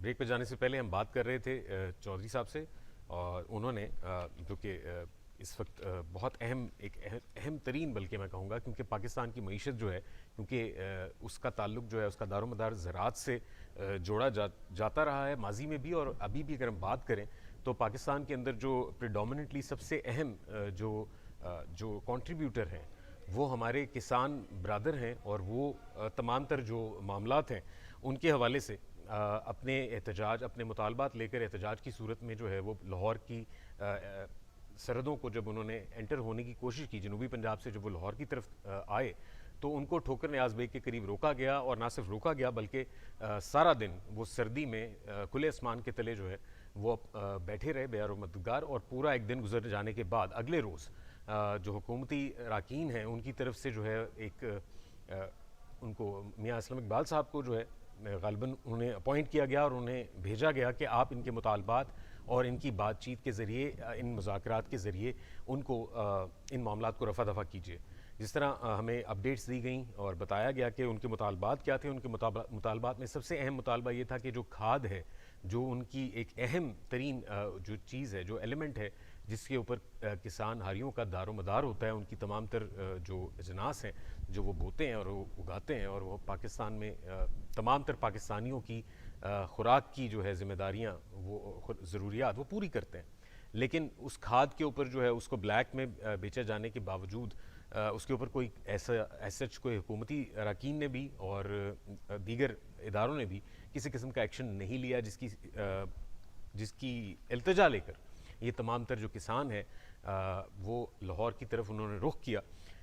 Speaker 1: ब्रेक पे जाने से पहले हम बात कर रहे थे चौधरी साहब से, और उन्होंने जो कि इस वक्त बहुत अहम तरीन, बल्कि मैं कहूँगा, क्योंकि पाकिस्तान की मईशत जो है, क्योंकि उसका ताल्लुक जो है, उसका दारोमदार ज़राअत से जोड़ा जाता रहा है माजी में भी, और अभी भी अगर हम बात करें तो पाकिस्तान के अंदर जो प्रिडोमिनेटली सबसे अहम जो कंट्रीब्यूटर हैं वो हमारे किसान ब्रादर हैं, और वो तमाम तर जो मामलात हैं उनके हवाले से अपने एहतजाज, अपने मुतालबात लेकर एहतजाज की सूरत में जो है वो लाहौर की सरहदों को जब उन्होंने एंटर होने की कोशिश की, जनूबी पंजाब से जब वो लाहौर की तरफ आए, तो उनको ठोकर न्याज बेग के करीब रोका गया, और ना सिर्फ रोका गया बल्कि सारा दिन वो सर्दी में खुले आसमान के तले जो है वो बैठे रहे बेयार मददगार, और पूरा एक दिन गुजर जाने के बाद अगले रोज़ जो हुकूमती अरकान हैं उनकी तरफ से जो है एक उनको मियाँ असलम इकबाल साहब को जो है ग़ालिबन उन्हें अपॉइंट किया गया, और उन्हें भेजा गया कि आप इनके मुतालबात और इनकी बातचीत के ज़रिए, इन मुज़ाकरात के ज़रिए उनको इन मामलात को रफ़ा दफ़ा कीजिए। जिस तरह हमें अपडेट्स दी गई और बताया गया कि उनके मुतालबात क्या थे, उनके मुतालबात में सबसे अहम मुतालबा ये था कि जो खाद है, जो उनकी एक अहम तरीन जो चीज़ है, जो एलिमेंट है, जिसके ऊपर किसान हारियों का दारोमदार होता है, उनकी तमाम तर जो अजनास हैं जो वो बोते हैं और वो उगाते हैं, और वो पाकिस्तान में तमाम तर पाकिस्तानियों की खुराक की जो है ज़िम्मेदारियाँ, वो ज़रूरियात वो पूरी करते हैं। लेकिन उस खाद के ऊपर जो है उसको ब्लैक में बेचा जाने के बावजूद उसके ऊपर कोई ऐसा कोई हुकूमती अरकान ने भी और दीगर इदारों ने भी किसी किस्म का एक्शन नहीं लिया, जिसकी इल्तिजा लेकर ये तमाम तर जो किसान हैं वो लाहौर की तरफ उन्होंने रुख किया,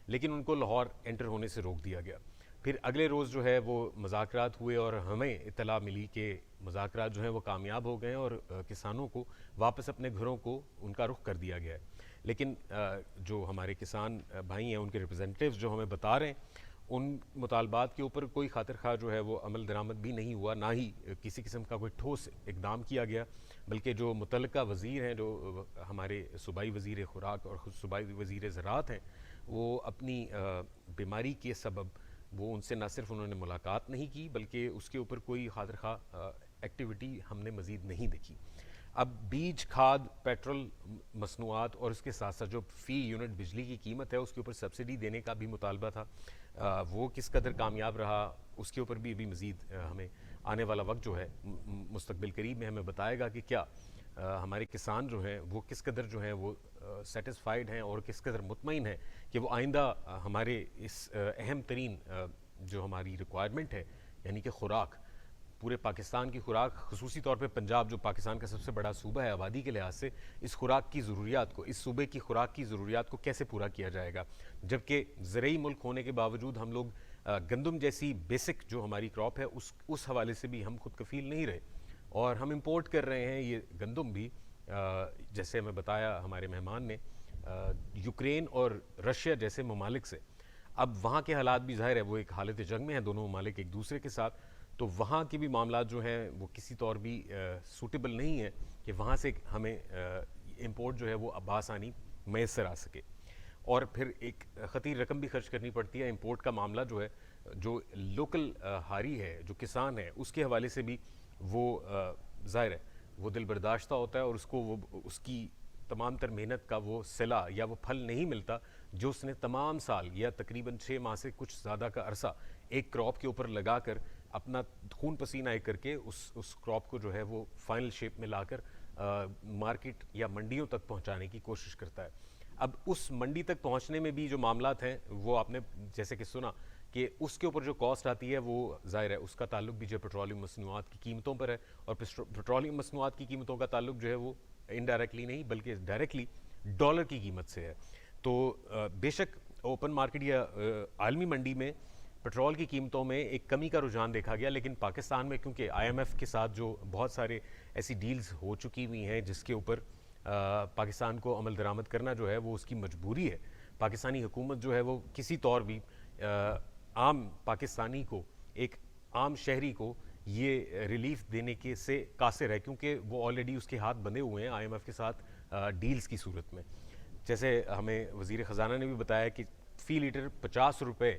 Speaker 1: लेकिन उनको लाहौर एंटर होने से रोक दिया गया। फिर अगले रोज़ जो है वो मुज़ाकरात हुए, और हमें इत्तला मिली कि मुज़ाकरात जो हैं वो कामयाब हो गए, और किसानों को वापस अपने घरों को उनका रुख कर दिया गया है। लेकिन जो हमारे किसान भाई हैं, उनके रिप्रेजेंटेटिव्स जो हमें बता रहे हैं, उन मुतालबात के ऊपर कोई खातिर खा जो है वो अमल दरामद भी नहीं हुआ, ना ही किसी किस्म का कोई ठोस इकदाम किया गया, बल्कि जो मुतल्लिका वज़ीर हैं, जो हमारे सूबाई वज़ीर खुराक और सूबाई वज़ीर ज़राअत हैं, वो अपनी बीमारी के सबब वो उनसे ना सिर्फ उन्होंने मुलाकात नहीं की, बल्कि उसके ऊपर कोई खातिर खा एक्टिविटी हमने मज़ीद नहीं देखी। अब बीज, खाद, पेट्रोल, मसनूआत और उसके साथ साथ जो फ़ी यूनिट बिजली की कीमत है उसके ऊपर सब्सिडी देने का भी मुतालबा था, वो किस कदर कामयाब रहा उसके ऊपर भी अभी मज़ीद हमें आने वाला वक्त जो है मुस्तकबिल करीब में हमें बताएगा कि क्या हमारे किसान जो हैं वो किस कदर जो हैं वो सेटिस्फाइड हैं और किस कदर मुतमईन हैं कि वो आइंदा हमारे इस अहम तरीन जो हमारी रिक्वायरमेंट है, यानी कि खुराक, पूरे पाकिस्तान की खुराक, ख़ुसूसी तौर पे पंजाब जो पाकिस्तान का सबसे बड़ा सूबा है आबादी के लिहाज से, इस खुराक की ज़रूरियात को, इस सूबे की खुराक की ज़रूरियात को कैसे पूरा किया जाएगा, जबकि ज़रई मुल्क होने के बावजूद हम लोग गंदम जैसी बेसिक जो हमारी क्रॉप है उस हवाले से भी हम खुद कफ़ील नहीं रहे, और हम इंपोर्ट कर रहे हैं ये गंदम भी, जैसे हमें बताया हमारे मेहमान ने, यूक्रेन और रशिया जैसे ममालिक से। अब वहाँ के हालात भी ज़ाहिर है वो एक हालत जंग में हैं, दोनों ममालिक एक दूसरे के साथ, तो वहाँ के भी मामला जो हैं वो किसी तौर भी सूटेबल नहीं है कि वहाँ से हमें इंपोर्ट जो है वो बासानी मैसर आ सके, और फिर एक ख़तीर रकम भी खर्च करनी पड़ती है। इंपोर्ट का मामला जो है, जो लोकल हारी है, जो किसान है, उसके हवाले से भी वो ज़ाहिर है वो दिल बर्दाश्ता होता है और उसको वो उसकी तमाम तर मेहनत का वो सिला या वो फल नहीं मिलता जो उसने तमाम साल या तकरीबन 6 माह से कुछ ज़्यादा का अरसा एक क्रॉप के ऊपर लगाकर अपना खून पसीना एक करके उस क्रॉप को जो है वो फाइनल शेप में लाकर मार्केट या मंडियों तक पहुंचाने की कोशिश करता है। अब उस मंडी तक पहुंचने में भी जो मामलात हैं वो आपने जैसे कि सुना कि उसके ऊपर जो कॉस्ट आती है वो ज़ाहिर है उसका ताल्लुक भी जो पेट्रोलियम मसनूआत की कीमतों पर है, और पेट्रोलियम मसनूआत की कीमतों का ताल्लुक जो है वो इनडायरेक्टली नहीं बल्कि डायरेक्टली डॉलर की कीमत से है। तो बेशक ओपन मार्केट या आलमी मंडी में पेट्रोल की कीमतों में एक कमी का रुझान देखा गया, लेकिन पाकिस्तान में क्योंकि आईएमएफ के साथ जो बहुत सारे ऐसी डील्स हो चुकी हुई हैं जिसके ऊपर पाकिस्तान को अमल दरामद करना जो है वो उसकी मजबूरी है। पाकिस्तानी हुकूमत जो है वो किसी तौर भी आम पाकिस्तानी को, एक आम शहरी को ये रिलीफ देने के से कासिर है, क्योंकि वो ऑलरेडी उसके हाथ बंधे हुए हैं आईएमएफ के साथ डील्स की सूरत में। जैसे हमें वज़ीर ख़जाना ने भी बताया कि फ़ी लीटर 50 रुपये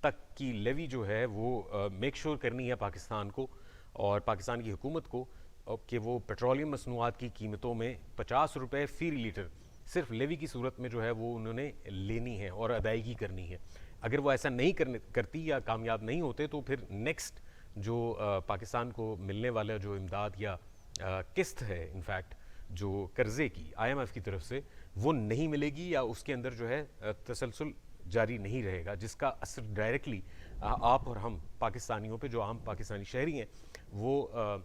Speaker 1: तक की लेवी जो है वो मेक श्योर करनी है पाकिस्तान को और पाकिस्तान की हुकूमत को कि वो पेट्रोलियम मसनूआत की कीमतों में 50 रुपये फ़ी लीटर सिर्फ लेवी की सूरत में जो है वो उन्होंने लेनी है और अदायगी करनी है। अगर वो ऐसा नहीं करती या कामयाब नहीं होते तो फिर नेक्स्ट जो पाकिस्तान को मिलने वाला जो इमदाद या किस्त है इनफैक्ट जो कर्ज़े की आईएमएफ की तरफ से वो नहीं मिलेगी या उसके अंदर जो है तसलसल जारी नहीं रहेगा, जिसका असर डायरेक्टली आप और हम पाकिस्तानियों पे, जो आम पाकिस्तानी शहरी हैं, वो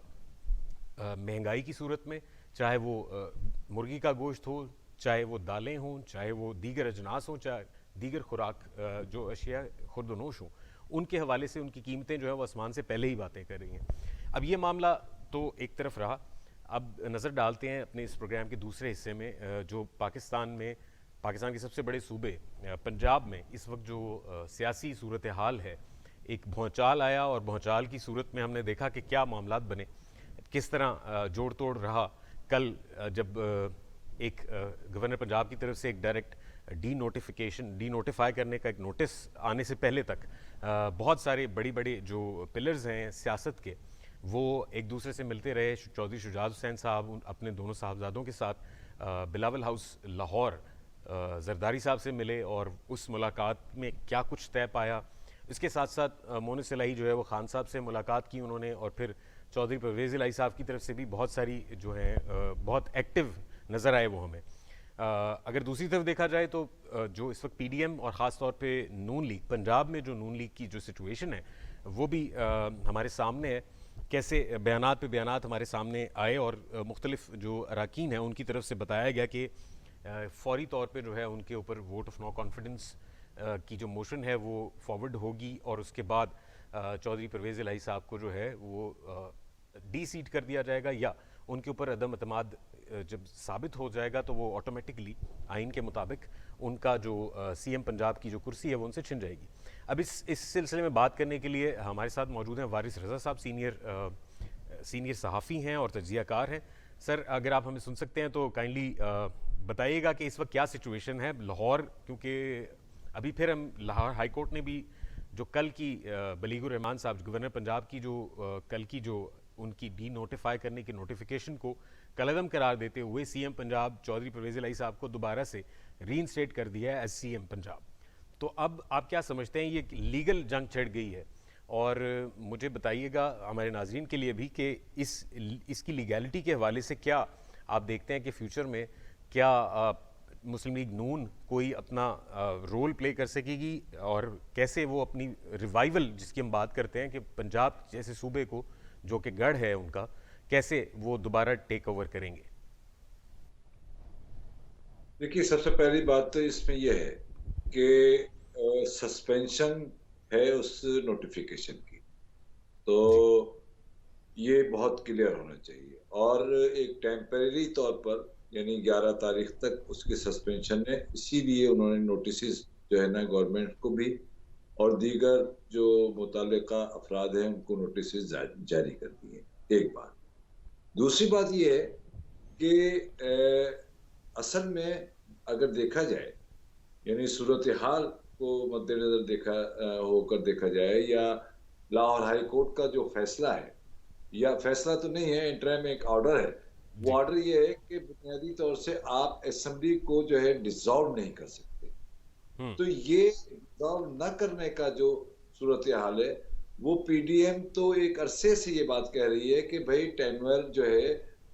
Speaker 1: महंगाई की सूरत में, चाहे वो मुर्गी का गोश्त हो, चाहे वो दालें हों, चाहे वो दीगर अजनास हों, चाहे दीगर खुराक जो अशिया खुर्दनोश हों, उनके हवाले से उनकी कीमतें जो है वो आसमान से पहले ही बातें कर रही हैं। अब ये मामला तो एक तरफ रहा, अब नज़र डालते हैं अपने इस प्रोग्राम के दूसरे हिस्से में जो पाकिस्तान के सबसे बड़े सूबे पंजाब में इस वक्त जो सियासी सूरत हाल है। एक भौचाल आया और भौचाल की सूरत में हमने देखा कि क्या मामलात बने, किस तरह जोड़ तोड़ रहा। कल जब एक गवर्नर पंजाब की तरफ से एक डायरेक्ट डीनोटिफाई करने का एक नोटिस आने से पहले तक बहुत सारे बड़ी जो पिलर्स हैं सियासत के वो एक दूसरे से मिलते रहे। चौधरी शुजात हुसैन साहब अपने दोनों साहबजादों के साथ बिलावल हाउस लाहौर जरदारी साहब से मिले और उस मुलाकात में क्या कुछ तय पाया। इसके साथ साथ मोहन सलाही जो है वो खान साहब से मुलाकात की उन्होंने, और फिर चौधरी परवेज़ इलाही साहब की तरफ से भी बहुत सारी जो है बहुत एक्टिव नज़र आए वो हमें। अगर दूसरी तरफ देखा जाए तो जो इस वक्त पीडीएम और ख़ास तौर पे नून लीग, पंजाब में जो नून लीग की जो सिचुएशन है वो भी हमारे सामने है। कैसे बयानात पे बयानात हमारे सामने आए और मुख्तलिफ जो अरकान हैं उनकी तरफ से बताया गया कि फौरी तौर पे जो है उनके ऊपर वोट ऑफ नो कॉन्फिडेंस की जो मोशन है वो फॉरवर्ड होगी और उसके बाद चौधरी परवेज़ इलाही साहब को जो है वो डी सीट कर दिया जाएगा, या उनके ऊपर अदम अतमाद जब साबित हो जाएगा तो वो ऑटोमेटिकली आइन के मुताबिक उनका जो सीएम पंजाब की जो कुर्सी है वो उनसे छिन जाएगी। अब इस सिलसिले में बात करने के लिए हमारे साथ मौजूद हैं वारिस रज़ा साहब, सीनियर सहाफ़ी हैं और तज्ज़ियाकार हैं। सर, अगर आप हमें सुन सकते हैं तो काइंडली बताइएगा कि इस वक्त क्या सिचुएशन है लाहौर, क्योंकि अभी फिर हम लाहौर हाई कोर्ट ने भी जो कल की बलीगुर रहमान साहब गवर्नर पंजाब की जो कल की जो उनकी डी नोटिफाई करने की नोटिफिकेशन को कलअदम करार देते हुए सीएम पंजाब चौधरी परवेज़ इलाही साहब को दोबारा से रीइंस्टेट कर दिया है एज सीएम पंजाब। तो अब आप क्या समझते हैं, ये लीगल जंग छिड़ गई है? और मुझे बताइएगा हमारे नाजरीन के लिए भी कि इसकी लीगैलिटी के हवाले से क्या आप देखते हैं कि फ्यूचर में क्या मुस्लिम लीग नून कोई अपना रोल प्ले कर सकेगी, और कैसे वो अपनी रिवाइवल जिसकी हम बात करते हैं कि पंजाब जैसे सूबे को जो कि गढ़ है उनका, कैसे वो दोबारा टेक ओवर करेंगे?
Speaker 3: देखिए, सबसे पहली बात तो इसमें यह है कि सस्पेंशन है उस नोटिफिकेशन की, तो ये बहुत क्लियर होना चाहिए। और एक टेम्परेरी तौर पर यानी 11 तारीख तक उसके सस्पेंशन है, इसीलिए उन्होंने नोटिस जो है ना गवर्नमेंट को भी और दीगर जो मुतल्लिका अफराद हैं उनको नोटिस जारी कर दिए। एक बात। दूसरी बात ये है कि असल में अगर देखा जाए यानी सूरत हाल को मद्देनजर देखा जाए या लाहौर हाई कोर्ट का जो फैसला है या फैसला तो नहीं है, इंटरिम एक ऑर्डर है। वो
Speaker 1: जी।
Speaker 3: ऑर्डर ये है कि बुनियादी तौर से आप असेंबली को जो है डिसॉल्व नहीं कर सकते।
Speaker 1: हम्म।
Speaker 3: तो ये डिसॉल्व न करने का जो सूरत हाल है, वो पीडीएम तो एक अरसे से ये बात कह रही है कि भाई टेन्योर जो है,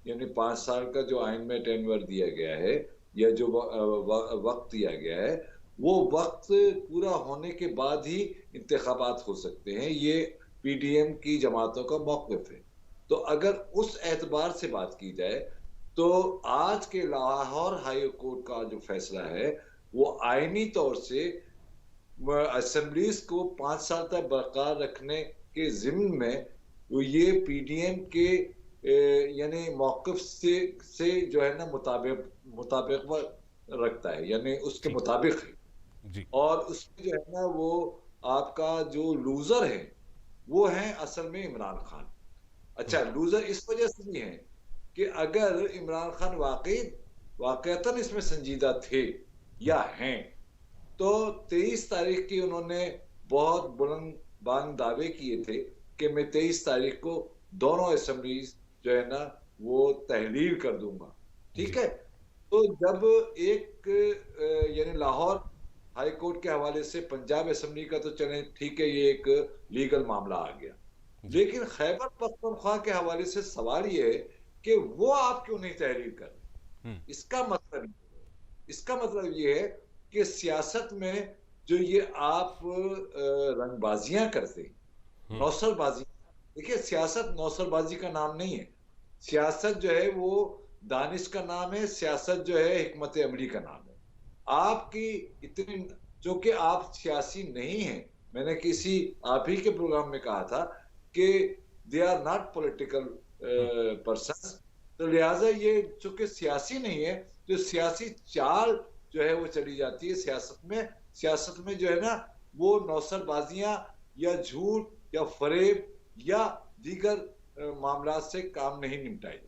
Speaker 3: यानी 5 साल का जो आइन में टेन्योर दिया गया है, या जो वक्त दिया गया है, वो वक्त पूरा होने के बाद ही इंतखाबात हो सकते हैं। ये पीडीएम की जमातों का मौक़िफ़ है। तो अगर उस एतबार से बात की जाए, तो आज के लाहौर हाई कोर्ट का जो फैसला है, वो आईनी तौर से असेंबलीज को 5 साल तक बरकरार रखने के जिम्न में वो ये पीडीएम के यानी मौक़िफ़ से जो है ना मुताबिक रखता है, यानी उसके
Speaker 1: ठीक।
Speaker 3: मुताबिक है।
Speaker 1: जी।
Speaker 3: और उसमें जो है ना, वो आपका जो लूजर है, वो है असल में इमरान खान। अच्छा, लूजर इस वजह से भी है कि अगर इमरान खान वाकईतन इसमें संजीदा थे या हैं, तो 23 तारीख की उन्होंने बहुत बुलंद बांग दावे किए थे कि मैं 23 तारीख को दोनों असेंबलीज जो है ना, वो तहलील कर दूंगा। ठीक
Speaker 1: जी।
Speaker 3: है। तो जब एक यानी लाहौर हाई कोर्ट के हवाले से पंजाब असेंबली का तो चले ठीक है, ये एक लीगल मामला आ गया,
Speaker 1: जी।
Speaker 3: लेकिन खैबर पख्तूनख्वा के हवाले से सवाल ये है कि वो आप क्यों नहीं तहरीर कर रहे।
Speaker 1: हम्म।
Speaker 3: इसका मतलब ये है कि सियासत में जो ये आप रंगबाजियां करते,
Speaker 1: हम्म।
Speaker 3: नौसरबाजी, देखिए सियासत नौसरबाजी का नाम नहीं है। सियासत जो है वो दानिश का नाम है, सियासत जो है हिकमत अमली का नाम है। आपकी इतनी, जो कि आप सियासी नहीं हैं, मैंने किसी आप ही के प्रोग्राम में कहा था कि they are not political
Speaker 1: hmm.
Speaker 3: Person, तो लिहाजा ये चूंकि सियासी नहीं है, तो सियासी चाल जो है वो चली जाती है सियासत में जो है ना, वो नौसरबाजियां या झूठ या फरेब या दीगर मामला से काम नहीं निपटाई।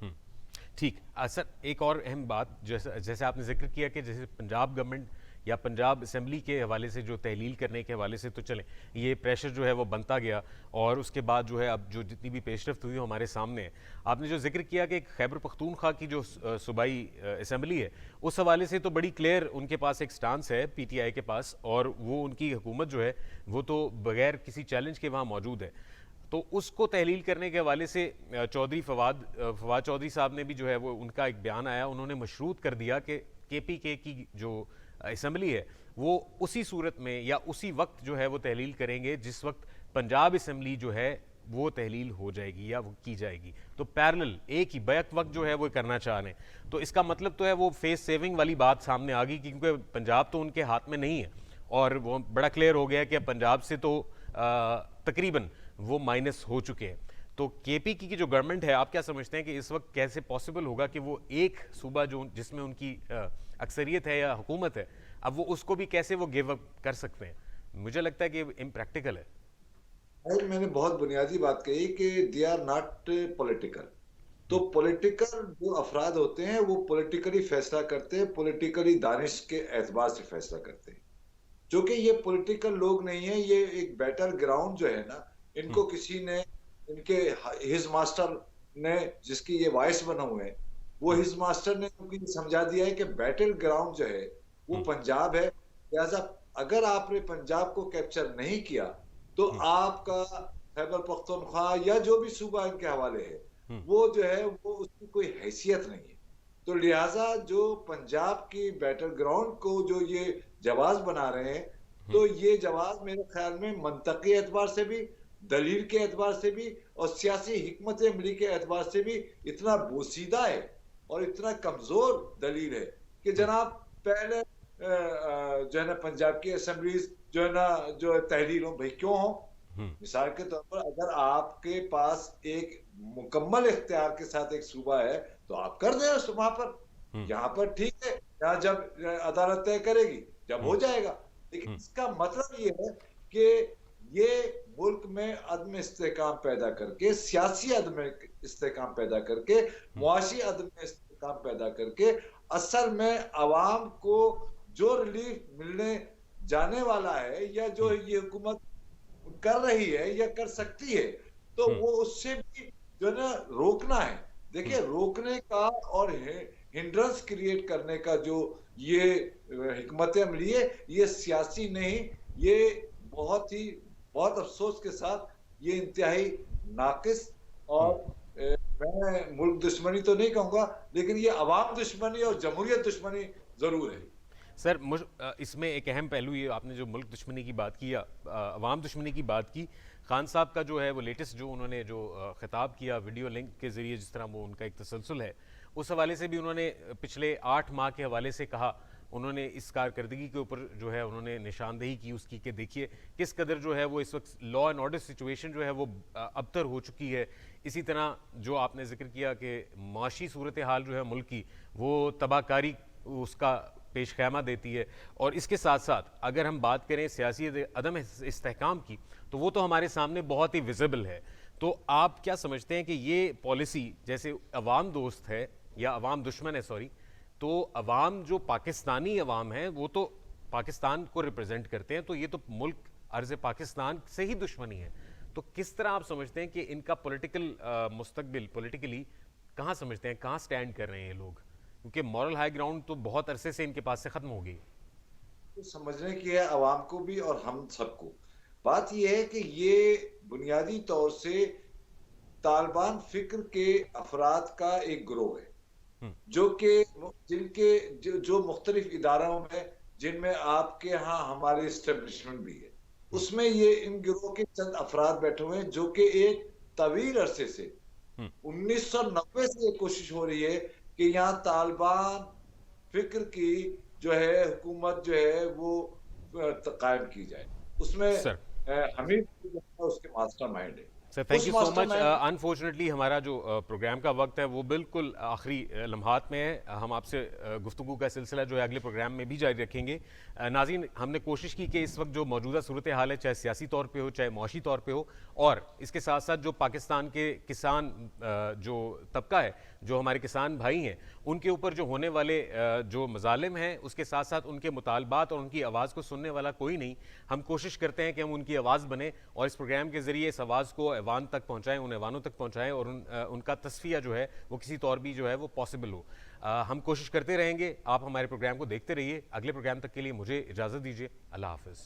Speaker 1: हम्म। ठीक। सर, एक और अहम बात, जैसे जैसे आपने जिक्र किया कि जैसे पंजाब गवर्नमेंट या पंजाब असेंबली के हवाले से जो तहलील करने के हवाले से तो चलें, ये प्रेशर जो है वो बनता गया, और उसके बाद जो है अब जो जितनी भी पेशरफ्त हुई हमारे सामने है। आपने जो जिक्र किया कि खैबर पख्तूनख्वा की जो सूबाई असेंबली है, उस हवाले से तो बड़ी क्लियर उनके पास एक स्टांस है पीटीआई के पास, और वो उनकी हुकूमत जो है वो तो बगैर किसी चैलेंज के वहाँ मौजूद है। तो उसको तहलील करने के हवाले से चौधरी फवाद चौधरी साहब ने भी जो है वो उनका एक बयान आया, उन्होंने मशरूत कर दिया कि केपीके की जो असेंबली है वो उसी सूरत में या उसी वक्त जो है वो तहलील करेंगे जिस वक्त पंजाब असेंबली जो है वो तहलील हो जाएगी या वो की जाएगी। तो पैरेलल एक ही बैक वक्त जो है वो करना चाह रहे हैं। तो इसका मतलब तो है वो फेस सेविंग वाली बात सामने आ गई, क्योंकि पंजाब तो उनके हाथ में नहीं है, और वो बड़ा क्लियर हो गया कि पंजाब से तो तकरीबन वो माइनस हो चुके हैं। तो केपी की जो गवर्नमेंट है, आप क्या समझते हैं कि इस वक्त कैसे पॉसिबल होगा कि वो एक सूबा जो जिसमें उनकी अक्सरियत है या हुकूमत है, अब वो उसको भी कैसे वो गिव अप कर सकते हैं? मुझे लगता है कि इम्प्रैक्टिकल है।
Speaker 3: भाई मैंने बहुत बुनियादी बात कही कि दे आर नॉट पॉलिटिकल। तो पॉलिटिकल जो अफराद होते हैं वो पॉलिटिकली फैसला करते हैं, पॉलिटिकली दानिश के एतबार से फैसला करते हैं। जो कि ये पॉलिटिकल लोग नहीं है, ये एक बैटल ग्राउंड जो है ना, इनको किसी ने, इनके हिज मास्टर ने, जिसकी ये वॉइस बना हुए हैं, वो हिज मास्टर ने उनको समझा दिया है कि बैटल ग्राउंड जो है वो पंजाब है। लिहाजा अगर आपने पंजाब को कैप्चर नहीं किया, तो आपका खैबर पख्तूनख्वा या जो भी सूबा इनके हवाले है, वो जो है वो उसकी कोई हैसियत नहीं है। तो लिहाजा जो पंजाब की बैटल ग्राउंड को जो ये जवाब बना रहे हैं, तो ये जवाब मेरे ख्याल में मंतकी एतबार से भी, दलील के एतबार से भी, और सियासी हिकमत अमली के एतबार से भी इतना बोसीदा है और इतना कमजोर दलील है कि जनाब पहले जो है ना पंजाब की असेंबलीज जो है ना जो तहलील हो, भाई क्यों हो। मिसाल के तौर पर अगर आपके पास एक मुकम्मल इख्तियार के साथ एक सूबा है, तो आप कर दें उस वहां पर, यहाँ पर ठीक है, यहाँ जब अदालत तय करेगी जब हो जाएगा। लेकिन इसका मतलब ये है कि ये मुल्क में अदम इस्तेकाम पैदा करके, सियासी अदम इस्तेकाम पैदा करके, मुआशी अदम इस्तेकाम पैदा करके, असल में अवाम को जो रिलीफ मिलने जाने वाला है या जो ये हुकूमत कर रही है या कर सकती है, तो
Speaker 1: हम्म।
Speaker 3: वो उससे भी जो है ना रोकना है। देखिए, रोकने का और हिंड्रेंस क्रिएट करने का जो ये हिकमत अमली है, ये सियासी नहीं, ये बहुत ही बहुत अफसोस के साथ ये इंतहाई नाकिस और मैं मुल्क दुश्मनी तो नहीं कहूंगा, लेकिन ये अवाम दुश्मनी और जमहूरियत दुश्मनी जरूर है।
Speaker 1: सर इसमें एक अहम पहलू ये आपने जो मुल्क दुश्मनी की बात की या अवाम दुश्मनी की बात की, खान साहब का जो है वो लेटेस्ट जो उन्होंने जो खिताब किया वीडियो लिंक के ज़रिए, जिस तरह वो उनका एक तसलसल है, उस हवाले से भी उन्होंने पिछले 8 माह के हवाले से कहा, उन्होंने इस कारकर्दगी के ऊपर जो है उन्होंने निशानदेही की उसकी कि देखिए किस कदर जो है वो इस वक्त लॉ एंड ऑर्डर सिचुएशन जो है वो अबतर हो चुकी है। इसी तरह जो आपने जिक्र किया कि माशी सूरत हाल जो है मुल्क की वो तबाहकारी उसका पेश खैमा देती है। और इसके साथ साथ अगर हम बात करें सियासी अदम इस्तेहकाम की, तो वो तो हमारे सामने बहुत ही विजिबल है। तो आप क्या समझते हैं कि ये पॉलिसी जैसे अवाम दोस्त है या अवाम दुश्मन है, सॉरी, तो अवाम जो पाकिस्तानी अवाम है वो तो पाकिस्तान को रिप्रेजेंट करते हैं, तो ये तो मुल्क अर्ज़ पाकिस्तान से ही दुश्मनी है। तो किस तरह आप समझते हैं कि इनका पॉलिटिकल मुस्तकबिल पॉलिटिकली कहाँ समझते हैं, कहाँ स्टैंड कर रहे हैं ये लोग, क्योंकि मॉरल हाई ग्राउंड तो बहुत अरसे से इनके पास से खत्म हो गई।
Speaker 3: तो समझने की है अवाम को भी और हम सबको। बात यह है कि ये बुनियादी तौर से तालिबान फिक्र के अफराद का एक गिरोह है, जो कि जिनके जो मुख्तलिफ इदारों में, जिनमें आपके यहाँ हमारे इस्टेब्लिशमेंट भी है, उसमें ये इन गिरोह के चंद अफराद बैठे हुए हैं, जो कि एक तवील अरसे से 1990 से ये कोशिश हो रही है कि यहाँ तालिबान फिक्र की जो है हुकूमत जो है वो कायम की जाए। उसमें
Speaker 1: सर
Speaker 3: हमीद उसके मास्टरमाइंड है।
Speaker 1: सर थैंक
Speaker 3: उस
Speaker 1: you so much.
Speaker 3: Mastermind
Speaker 1: unfortunately हमारा जो प्रोग्राम का वक्त है वो बिल्कुल आखिरी लम्हात में है। हम आपसे गुफ्तगू का सिलसिला जो है अगले प्रोग्राम में भी जारी रखेंगे। नाज़रीन, हमने कोशिश की कि इस वक्त जो मौजूदा सूरत हाल है, चाहे सियासी तौर पे हो चाहे मौशी तौर पे हो, और इसके साथ साथ जो पाकिस्तान के किसान जो तबका है, जो हमारे किसान भाई हैं, उनके ऊपर जो होने वाले जो मजालिम हैं, उसके साथ साथ उनके मुतालबात और उनकी आवाज़ को सुनने वाला कोई नहीं। हम कोशिश करते हैं कि हम उनकी आवाज़ बने और इस प्रोग्राम के ज़रिए इस आवाज़ को ऐवान तक पहुँचाएँ, उन ऐवानों तक पहुँचाएँ और उनका तस्फिया जो है वो किसी तौर भी जो है वो पॉसिबल हो। हम कोशिश करते रहेंगे। आप हमारे प्रोग्राम को देखते रहिए। अगले प्रोग्राम तक के लिए मुझे इजाज़त दीजिए। अल्लाह हाफ़िज़।